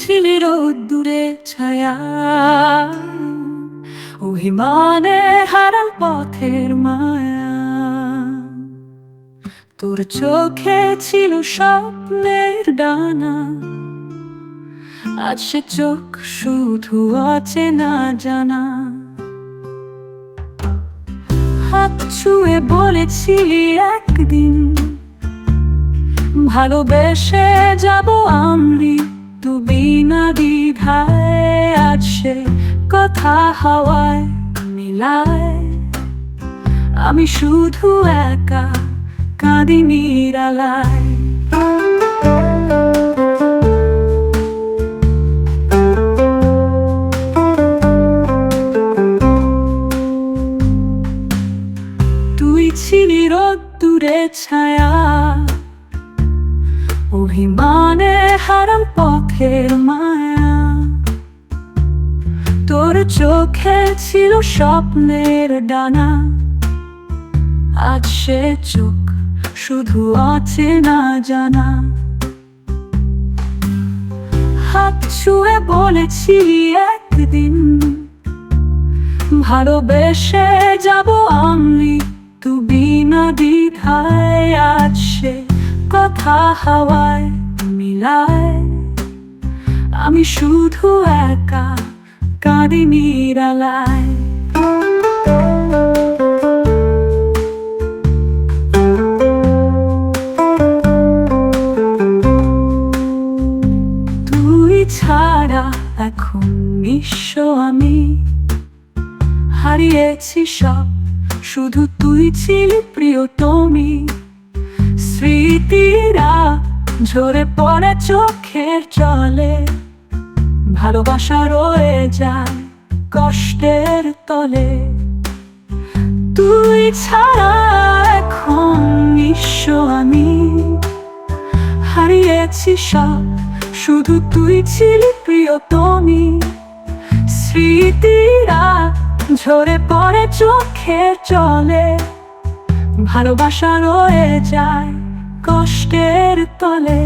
ছিলি রোদ্দুরে ছায়া, অভিমানে হারাল পথের মায়া। তোর চোখে ছিল স্বপ্নের ডানা, আজ সে চোখ শুধু অচেনা জানা। হাত ছুঁয়ে বলেছিলি একদিন, ভালোবেসে যাব আমি তু বিনা দ্বিধায়। আজ সে কথা হাওয়ায় মিলায়, আমি শুধু একা কাঁদি নিরালায়। তুই ছিলি রোদ্দুরে ছায়া, অভিমানে হারাল পথের মায়া। তোর চোখে ছিল স্বপ্নের ডানা, আজ সে চোখ শুধু অচেনা জানা। হাত ছুঁয়ে বলেছিলি একদিন, ভালোবেসে যাব আমি তু বিনা দ্বিধায়। আজ সে কথা হাওয়ায় মিলায়, আমি শুধু একা কাঁদি নিরালায়। তুই ছাড়া এখন নিঃস্ব আমি, হারিয়েছি সব, শুধু তুই ছিলি প্রিয়তমী। স্মৃতিরা ঝরে পড়ে চোখের জলে, ভালোবাসা রয়ে যায় কষ্টের তলে। তুই ছাড়া এখন নিঃস্ব আমি, হারিয়েছি সব, শুধু তুই ছিলি প্রিয়তমী। স্মৃতিরা ঝরে পড়ে চোখের জলে, ভালোবাসা রয়ে যায় কষ্টের তলে।